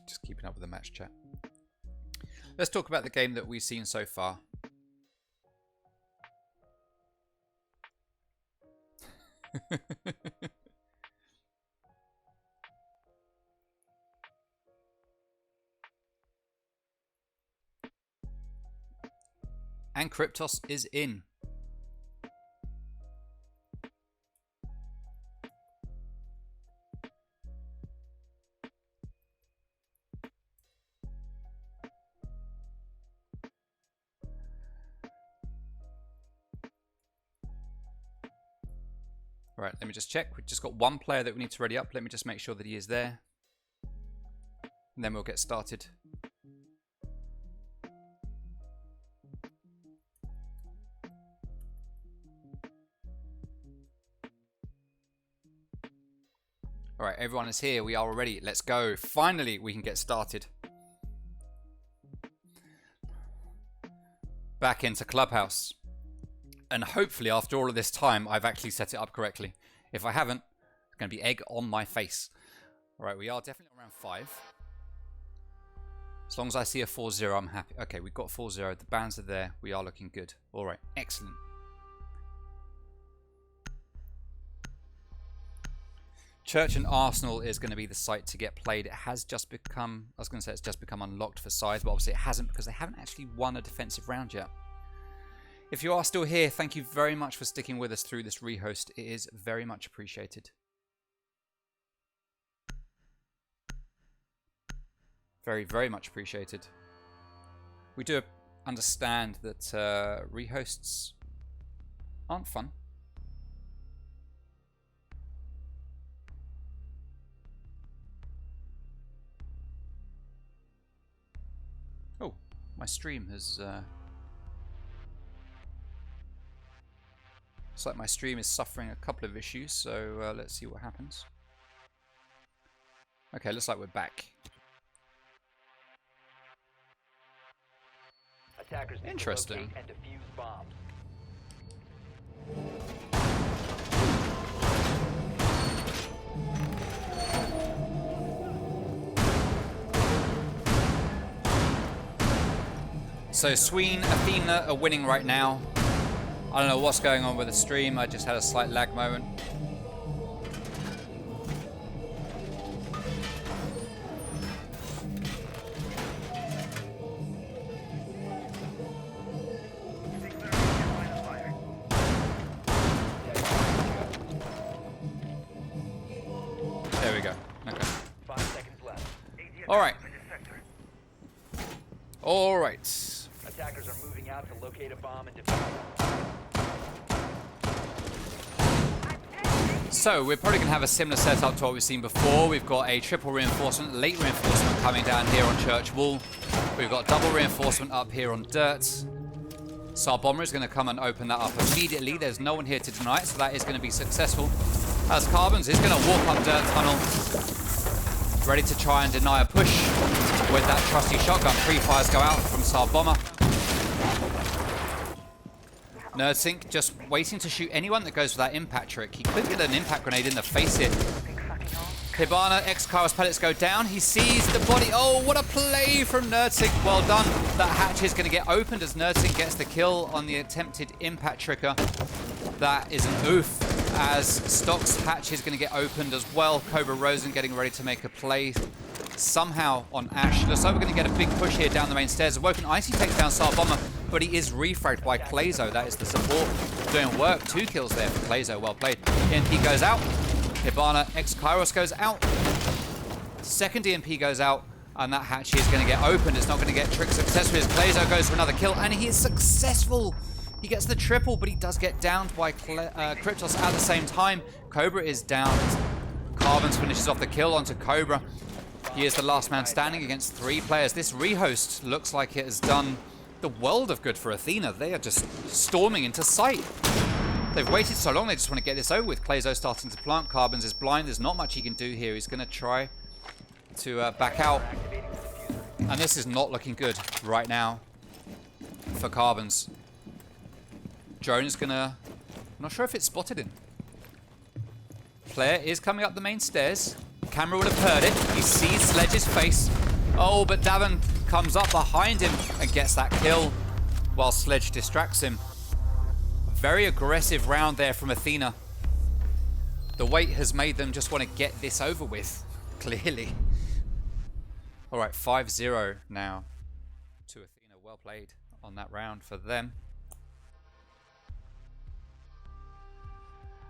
Just keeping up with the match chat. Let's talk about the game that we've seen so far. And Kryptos is in. Right, let me just check. We've just got one player that we need to ready up. Let me just make sure that he is there. And then we'll get started. Alright, everyone is here. We are ready. Let's go. Finally, we can get started. Back into Clubhouse. And hopefully, after all of this time, I've actually set it up correctly. If I haven't, it's going to be egg on my face. Alright, we are definitely around 5. As long as I see a 4-0, I'm happy. Okay, we've got 4-0. The bans are there. We are looking good. Alright, excellent. Church and Arsenal is going to be the site to get played. It has just become, I was going to say it's just become unlocked for Scythe, but obviously it hasn't because they haven't actually won a defensive round yet. If you are still here, thank you very much for sticking with us through this rehost. It is very much appreciated. Very, very much appreciated. We do understand that rehosts aren't fun. Oh, my stream has... Looks like my stream is suffering a couple of issues, so let's see what happens. Okay, looks like we're back. Attackers interesting. and defuse bombs. So Sween, Athena are winning right now. I don't know what's going on with the stream. I just had a slight lag moment. There we go. Okay. 5 seconds left. All right. All right. Attackers are moving out to locate a bomb and defuse it. So we're probably going to have a similar setup to what we've seen before. We've got a triple reinforcement, late reinforcement coming down here on Church Wall. We've got double reinforcement up here on Dirt. So our bomber is going to come and open that up immediately. There's no one here to deny it, so that is going to be successful. As Carbons is going to walk up Dirt Tunnel, ready to try and deny a push with that trusty shotgun. 3 fires go out from Sar Bomber. Nerdsync just waiting to shoot anyone that goes for that impact trick. He could get an impact grenade in the face here. Hibana, X-Kairos pellets go down. He sees the body. Oh, what a play from Nerdsync. Well done. That hatch is going to get opened as Nerdsync gets the kill on the attempted impact tricker. That is an oof, as Stock's hatch is going to get opened as well. Cobra Rosen getting ready to make a play. somehow on Ash. Looks like we're going to get a big push here down the main stairs. Woken Icy takes down Star Bomber, but he is refragged by Clazo. That is the support doing work. 2 kills there for Clazo. Well played. EMP goes out. Hibana X Kairos goes out. Second EMP goes out. And that hatch is going to get opened. It's not going to get trick successfully as Clazo goes for another kill. And he is successful. He gets the triple, but he does get downed by Kryptos at the same time. Cobra is down. Carbons finishes off the kill onto Cobra. He is the last man standing against 3 players. This rehost looks like it has done the world of good for Athena. They are just storming into Scythe. They've waited so long, they just want to get this over with. Clazo starting to plant. Carbons is blind. There's not much he can do here. He's going to try to back out. And this is not looking good right now for Carbons. Drone is going to... I'm not sure if it's spotted him. Player is coming up the main stairs. Camera would have heard it. He sees Sledge's face. Oh, but Davin comes up behind him and gets that kill while Sledge distracts him. Very aggressive round there from Athena. The wait has made them just want to get this over with, clearly. All right, 5-0 now to Athena. Well played on that round for them.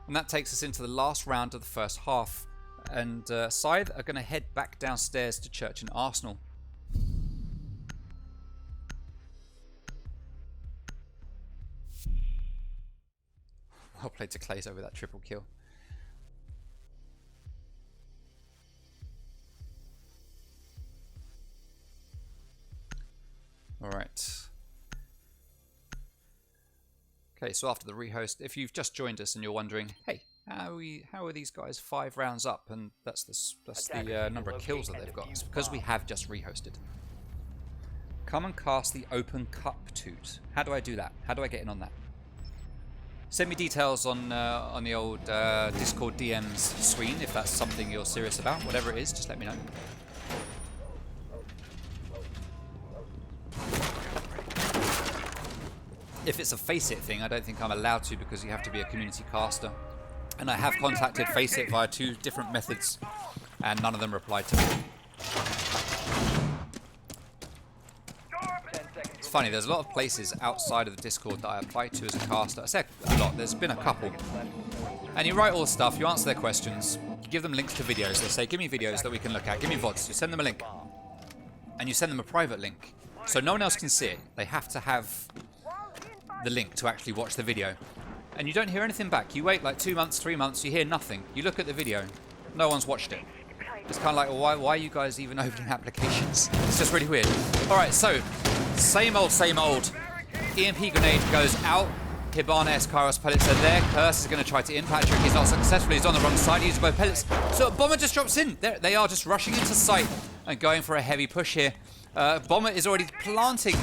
And that takes us into the last round of the first half. And Scythe are going to head back downstairs to Church and Arsenal. Well played to Clazo with that triple kill. Alright. Okay, so after the rehost, if you've just joined us and you're wondering, hey, how are these guys 5 rounds up? And that's the number of kills that they've got. It's because we have just rehosted. Come and cast the open cup toot. How do I do that? How do I get in on that? Send me details on the old Discord DMs screen if that's something you're serious about. Whatever it is, just let me know. If it's a Faceit thing, I don't think I'm allowed to because you have to be a community caster. And I have contacted Faceit via 2 different methods, and none of them replied to me. It's funny, there's a lot of places outside of the Discord that I apply to as a caster. I say a lot, there's been a couple. And you write all the stuff, you answer their questions, you give them links to videos. They say, give me videos that we can look at, give me VODs. You send them a link. And you send them a private link. So no one else can see it. They have to have the link to actually watch the video. And you don't hear anything back. You wait like 2 months, 3 months, you hear nothing. You look at the video, no one's watched it. It's kind of like, well, why are you guys even opening applications? It's just really weird. Alright, so, same old, same old. EMP grenade goes out. Hibana S. Kairos pellets are there. Curse is going to try to impact Trick. He's not successful. He's on the wrong side. He uses both pellets. So Bomber just drops in. They are just rushing into sight and going for a heavy push here. Bomber is already planting.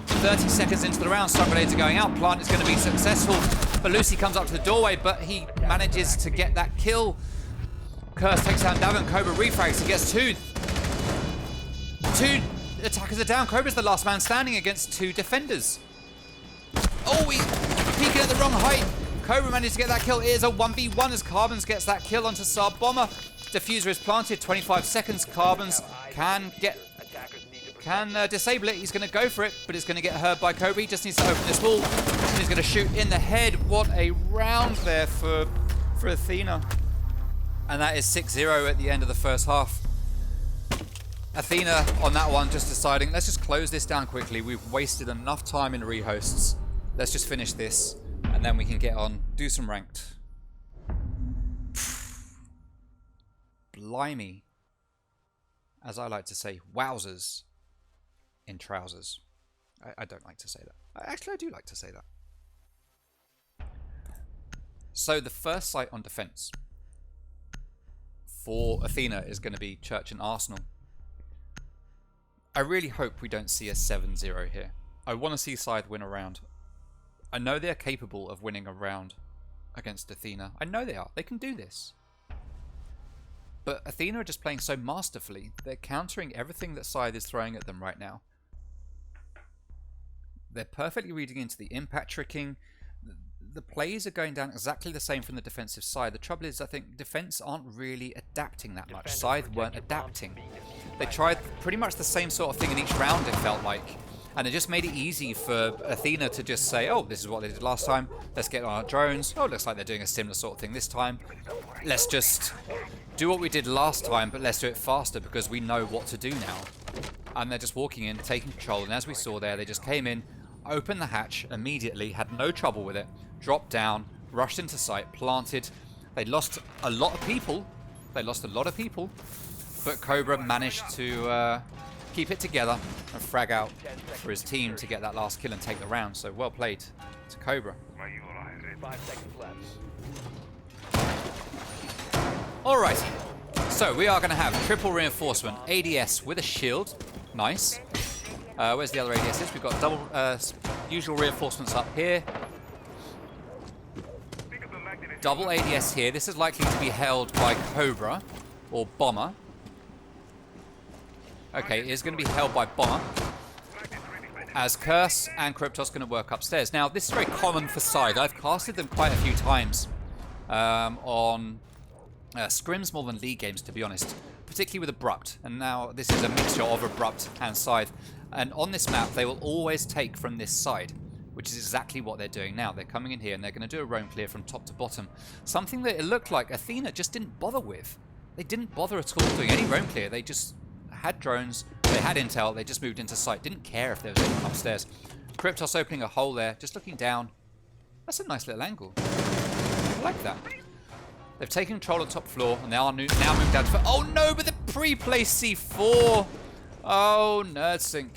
30 seconds into the round, stun grenades are going out. Plant is going to be successful. But Lucy comes up to the doorway, but he manages to get that kill. Curse takes down Davin. Cobra refrags. He gets 2. 2 attackers are down. Cobra's the last man standing against 2 defenders. Oh, he's peeking at the wrong height. Cobra managed to get that kill. It is a 1v1 as Carbons gets that kill onto Saab Bomber. Diffuser is planted. 25 seconds. Carbons can disable it. He's going to go for it, but it's going to get hurt by Cobra. He just needs to open this wall. And he's going to shoot in the head. What a round there for Athena. And that is 6-0 at the end of the first half. Athena on that one just deciding, let's just close this down quickly. We've wasted enough time in rehosts. Let's just finish this, and then we can get on, do some ranked. Blimey. As I like to say, wowzers in trousers. I don't like to say that. Actually, I do like to say that. So the first site on defense for Athena is going to be Church and Arsenal. I really hope we don't see a 7-0 here. I want to see Scythe win a round. I know they're capable of winning a round against Athena. I know they are. They can do this. But Athena are just playing so masterfully. They're countering everything that Scythe is throwing at them right now. They're perfectly reading into the impact tricking. the plays are going down exactly the same from the defensive side. The trouble is, I think defense aren't really adapting that much. Scythe weren't adapting. They tried pretty much the same sort of thing in each round, it felt like. And it just made it easy for Athena to just say, oh, this is what they did last time. Let's get on our drones. Oh, it looks like they're doing a similar sort of thing this time. Let's just do what we did last time, but let's do it faster because we know what to do now. And they're just walking in, taking control. And as we saw there, they just came in, opened the hatch immediately, had no trouble with it, dropped down, rushed into sight, planted. They lost a lot of people. But Cobra managed to keep it together and frag out for his team to get that last kill and take the round. So well played to Cobra. 5 seconds left. Alrighty. So we are going to have triple reinforcement. ADS with a shield. Nice. Where's the other ADSs? We've got double usual reinforcements up here. Double ADS here. This is likely to be held by Cobra or Bomber. Okay, it is going to be held by Bomber. As Curse and Kryptos going to work upstairs. Now, this is very common for Scythe. I've casted them quite a few times on scrims more than league games, to be honest. Particularly with Abrupt. And now this is a mixture of Abrupt and Scythe. And on this map, they will always take from this side, which is exactly what they're doing now. They're coming in here and they're going to do a roam clear from top to bottom. Something that it looked like Athena just didn't bother with. They didn't bother at all doing any roam clear. They just had drones, they had intel, they just moved into sight. Didn't care if there was anyone upstairs. Kryptos opening a hole there, just looking down. That's a nice little angle. I like that. They've taken control of the top floor and they are now moved down to... Oh no, but the pre-placed C4! Oh, NerdSync.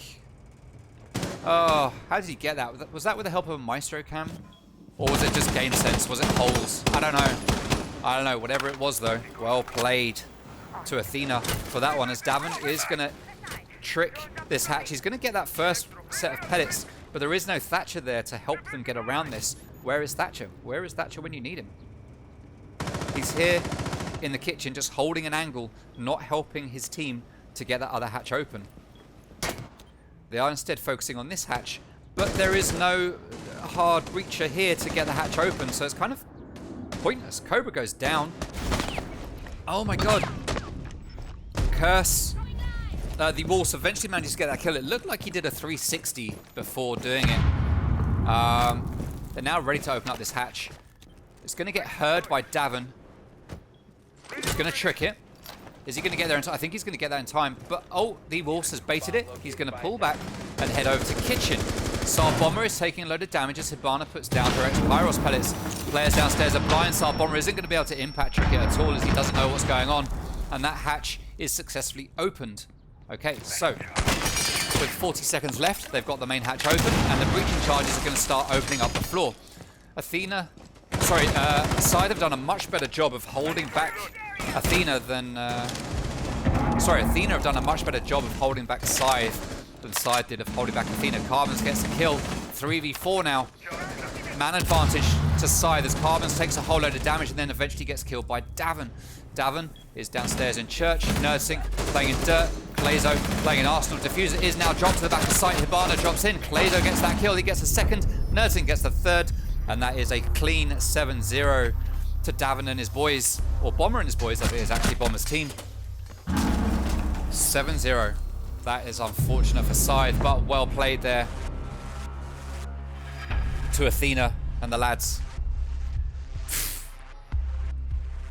Oh, how did he get that? Was that with the help of a Maestro cam? Or was it just game sense? Was it holes? I don't know. Whatever it was though, well played to Athena for that one, as Davin is going to trick this hatch. He's going to get that first set of pellets, but there is no Thatcher there to help them get around this. Where is Thatcher? Where is Thatcher when you need him? He's here in the kitchen just holding an angle, not helping his team to get that other hatch open. They are instead focusing on this hatch, but there is no hard breacher here to get the hatch open, so it's kind of pointless. Cobra goes down. Oh my god. Curse. The Wolves eventually managed to get that kill. It looked like he did a 360 before doing it. They're now ready to open up this hatch. It's going to get heard by Davin. He's going to trick it. Is he going to get there in time? I think he's going to get that in time. But, oh, the Wolves has baited it. He's going to pull back and head over to kitchen. Sar Bomber is taking a load of damage as Hibana puts down direct Pyros pellets. Players downstairs are blind. Sar Bomber isn't going to be able to impact trick it at all as he doesn't know what's going on. And that hatch is successfully opened. Okay, so with 40 seconds left, they've got the main hatch open and the breaching charges are going to start opening up the floor. Scythe have done a much better job of holding back Athena than... Athena have done a much better job of holding back Scythe than Scythe did of holding back Athena. Carbons gets a kill. 3v4 now. Man advantage to Scythe as Carbons takes a whole load of damage and then eventually gets killed by Davin. Davin is downstairs in church. NerdSync playing in dirt. Clazo playing in Arsenal. Diffuser is now dropped to the back of sight. Hibana drops in. Clazo gets that kill. He gets a second. NerdSync gets the third. And that is a clean 7-0 to Davin and his boys. Or Bomber and his boys. That is actually Bomber's team. 7-0. That is unfortunate for Scythe, but well played there to Athena and the lads.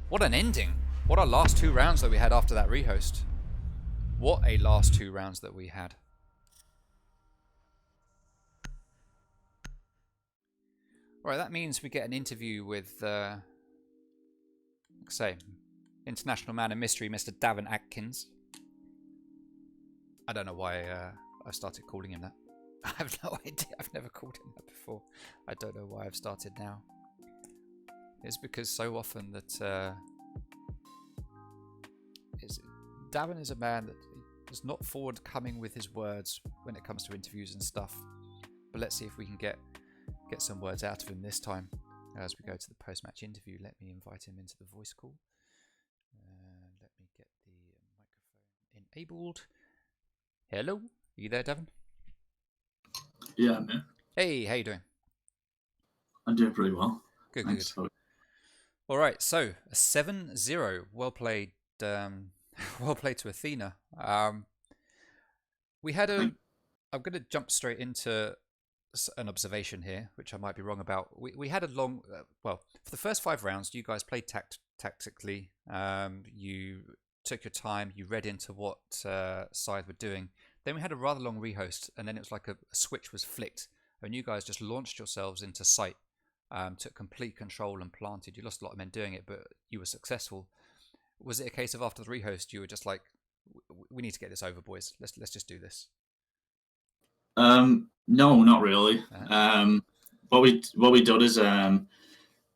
What an ending. What a last 2 rounds that we had after that rehost. What a last 2 rounds that we had. Alright, that means we get an interview with, international man of mystery, Mr. Davin Atkins. I don't know why I started calling him that. I have no idea. I've never called him that before. I don't know why I've started now. It's because so often that Davin is a man that is not forward-coming with his words when it comes to interviews and stuff. But let's see if we can get some words out of him this time. As we go to the post-match interview, let me invite him into the voice call. Let me get the microphone enabled. Hello, are you there, Davin? Yeah, man. Hey, how you doing? I'm doing pretty well. Good, Thanks. good. All right, so a 7-0. Well played. Well played to Athena. We had a. I'm going to jump straight into an observation here, which I might be wrong about. We had a long. Well, for the first 5 rounds, you guys played tactically. You took your time. You read into what Scythe were doing. Then we had a rather long rehost, and then it was like a switch was flicked, and you guys just launched yourselves into sight. Took complete control and planted. You lost a lot of men doing it, but you were successful. Was it a case of after the rehost you were just like, we need to get this over, boys. Let's just do this. No, not really. What we did is, we'd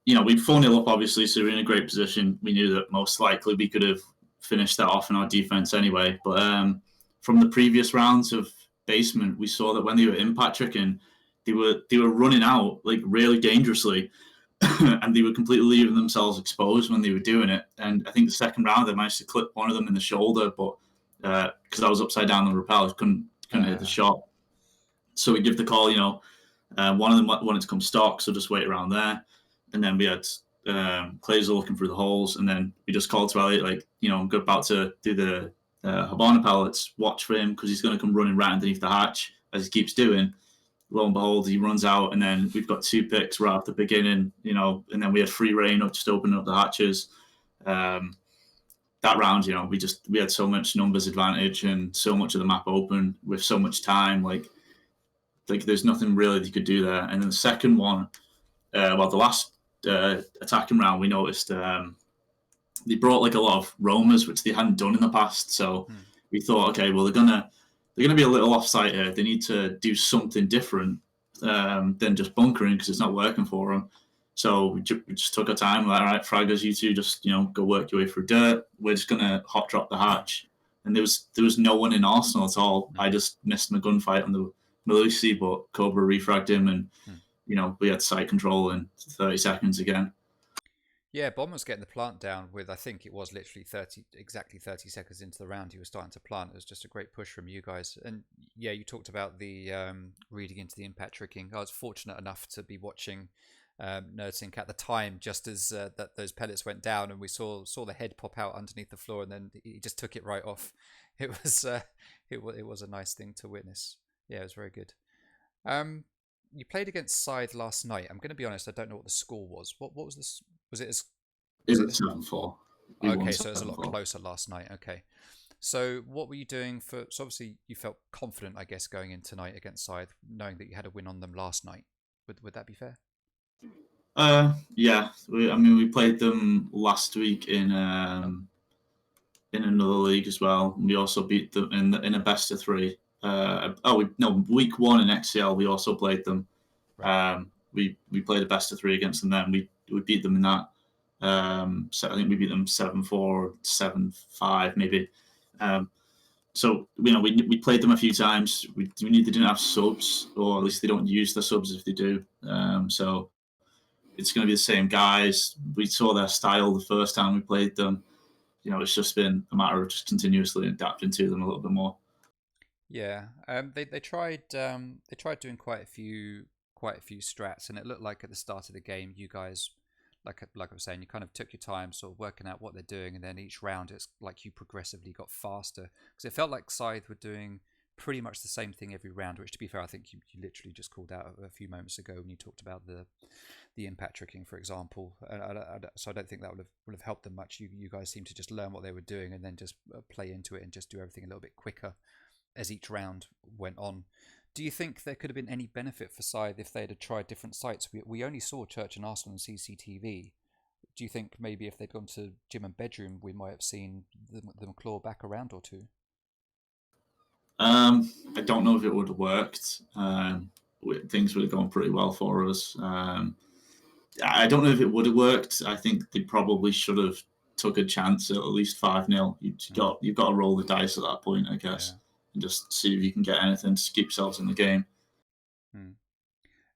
4-0 up, obviously, so we're in a great position. We knew that most likely we could have finished that off in our defense anyway. But from the previous rounds of basement, we saw that when they were impact tricking, they were running out like really dangerously, and they were completely leaving themselves exposed when they were doing it. And I think the second round they managed to clip one of them in the shoulder, but because I was upside down on the rappel, I couldn't hit the shot. So we give the call, one of them wanted to come stock, so just wait around there. And then we had Clazer looking through the holes, and then we just called to Elliot, like, I'm about to do the Habana pellets, watch for him, because he's going to come running right underneath the hatch, as he keeps doing. Lo and behold, he runs out, and then we've got 2 picks right at the beginning, and then we had free reign of just opening up the hatches. That round, we had so much numbers advantage and so much of the map open with so much time, like there's nothing really you could do there. And then the second one, the last attacking round, we noticed they brought like a lot of roamers, which they hadn't done in the past. So we thought, okay, well they're gonna be a little offsite here. They need to do something different than just bunkering, because it's not working for them. So we just took our time. Like, all right, fraggers, you two just go work your way through dirt. We're just gonna hot drop the hatch. And there was no one in Arsenal at all. I just missed my gunfight on the Malusi, but Cobra refragged him, and we had site control in 30 seconds again. Yeah, Bomb was getting the plant down with, I think it was literally exactly 30 seconds into the round he was starting to plant. It was just a great push from you guys. And yeah, you talked about the reading into the impact tricking. I was fortunate enough to be watching NerdSync at the time, just as that those pellets went down, and we saw the head pop out underneath the floor, and then he just took it right off. It was it was a nice thing to witness. Yeah, it was very good. You played against Scythe last night. I'm going to be honest, I don't know what the score was. What was this? Was it as? It was 7-4. Okay, so it was a lot closer last night. Okay, so what were you doing for? So obviously you felt confident, I guess, going in tonight against Scythe, knowing that you had a win on them last night. Would that be fair? Yeah. We played them last week in another league as well. We also beat them in a best of 3. Week 1 in XCL we also played them. Right. We played a best of 3 against them. Then we beat them in that. So I think we beat them 7-4, 7-5 maybe. So we played them a few times. We knew they didn't have subs, or at least they don't use the subs if they do. So it's going to be the same guys. We saw their style the first time we played them. It's just been a matter of just continuously adapting to them a little bit more. Yeah, they tried doing quite a few strats, and it looked like at the start of the game, you guys, like I was saying, you kind of took your time, sort of working out what they're doing, and then each round it's like you progressively got faster, because it felt like Scythe were doing pretty much the same thing every round. Which, to be fair, I think you literally just called out a few moments ago when you talked about the impact tricking, for example. So I don't think that would have helped them much. You guys seem to just learn what they were doing and then just play into it and just do everything a little bit quicker as each round went on. Do you think there could have been any benefit for Scythe if they had tried different sites? We only saw Church and Arsenal on CCTV. Do you think maybe if they'd gone to gym and bedroom, we might have seen them claw back a round or two? I don't know if it would have worked. Things would have gone pretty well for us. I don't know if it would have worked. I think they probably should have took a chance at least 5-0. You've got to roll the dice at that point, I guess. Yeah. And just see if you can get anything to keep yourselves in the game.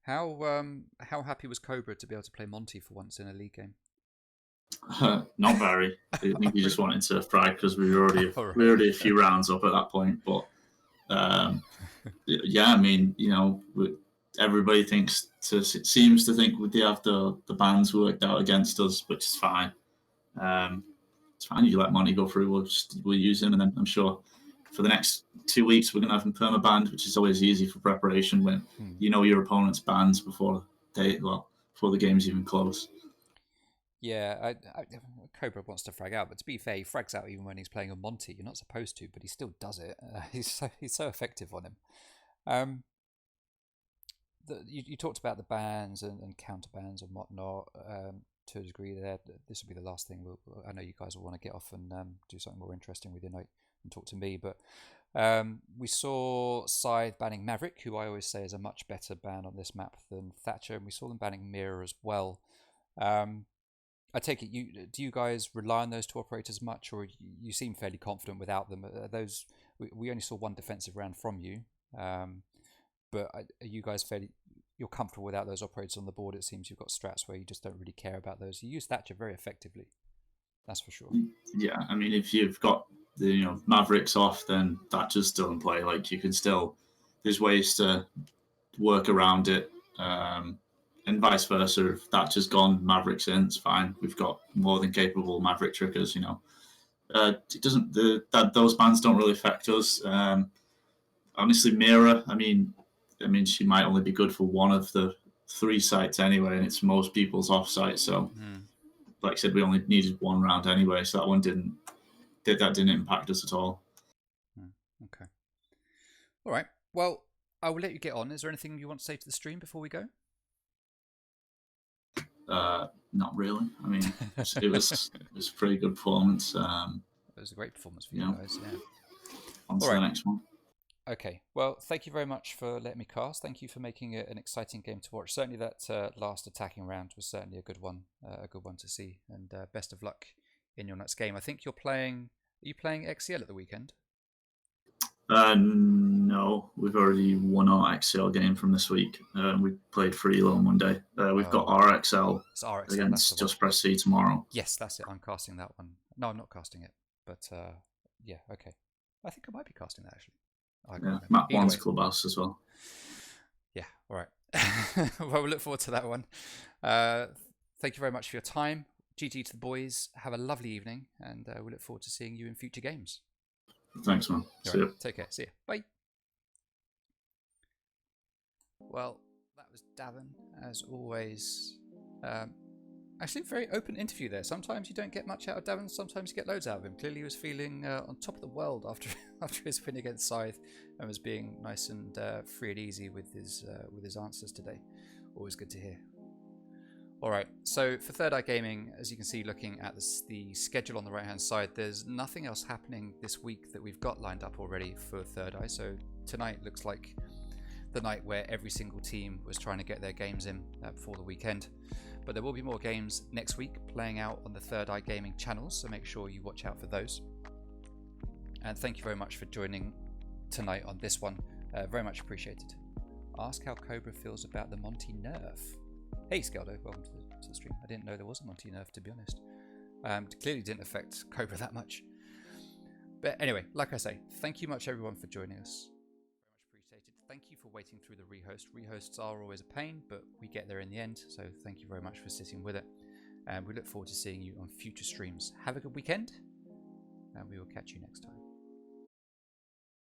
How happy was Cobra to be able to play Monty for once in a league game? Not very. I think he just wanted to frag because we were already a few rounds up at that point. But yeah, everyone everybody seems to think they have the bans worked out against us, which is fine. It's fine. You let Monty go through. We'll use him, and then I'm sure for the next 2 weeks we're gonna have him perma-banned, which is always easy for preparation when you know your opponent's bans before the game's even close. Yeah, Cobra wants to frag out, but to be fair, he frags out even when he's playing on Monty. You're not supposed to, but he still does it. He's so effective on him. You talked about the bans and counter bans and whatnot. To a degree, there. This will be the last thing. I know you guys will want to get off and do something more interesting with your night and talk to me. But we saw Scythe banning Maverick, who I always say is a much better ban on this map than Thatcher, and we saw them banning Mirror as well. I take it do you guys rely on those two operators much, or you seem fairly confident without them? Those we only saw one defensive round from you, but are you guys you're comfortable without those operators on the board? It seems you've got strats where you just don't really care about those. You use Thatcher very effectively, that's for sure. Yeah, I mean, if you've got the Mavericks off, then Thatcher's still in play. Like you can still, there's ways to work around it. And vice versa, if Thatcher's gone, Mavericks in, it's fine. We've got more than capable Maverick trickers, It doesn't those bans don't really affect us. Honestly, Mira, I mean, she might only be good for one of the 3 sites anyway, and it's most people's off site. So, like I said, we only needed 1 round anyway, so that one didn't impact us at all. Okay. All right. Well, I will let you get on. Is there anything you want to say to the stream before we go? Not really. I mean, it was a pretty good performance. It was a great performance for you guys. Yeah. On to the next one. Okay. Well, thank you very much for letting me cast. Thank you for making it an exciting game to watch. Certainly, that last attacking round was certainly a good one to see. And best of luck in your next game. I think you're playing. Are you playing XCL at the weekend? No, we've already won our XCL game from this week. We played for Elo on Monday. We've got RXL, against Just Press C tomorrow. Yes, that's it. I'm casting that one. No, I'm not casting it. But yeah, okay. I think I might be casting that actually. Map 1's Clubhouse as well. Yeah, all right. Well, we look forward to that one. Thank you very much for your time. GG to the boys. Have a lovely evening, and we look forward to seeing you in future games. Thanks, man. See you. Take care. See you. Bye. Well, that was Davin, as always. Actually, a very open interview there. Sometimes you don't get much out of Davin, sometimes you get loads out of him. Clearly, he was feeling on top of the world after his win against Scythe, and was being nice and free and easy with his answers today. Always good to hear. Alright, so for Third Eye Gaming, as you can see looking at the schedule on the right hand side, there's nothing else happening this week that we've got lined up already for Third Eye. So tonight looks like the night where every single team was trying to get their games in before the weekend. But there will be more games next week playing out on the Third Eye Gaming channels, so make sure you watch out for those. And thank you very much for joining tonight on this one. Very much appreciated. Ask how Cobra feels about the Monty nerf. Hey Skeldo, welcome to the stream. I didn't know there was a Monty nerf, to be honest. Clearly didn't affect Cobra that much. But anyway, like I say, thank you much everyone for joining us. Very much appreciated. Thank you for waiting through the rehost. Rehosts are always a pain, but we get there in the end. So thank you very much for sitting with it. And we look forward to seeing you on future streams. Have a good weekend, and we will catch you next time.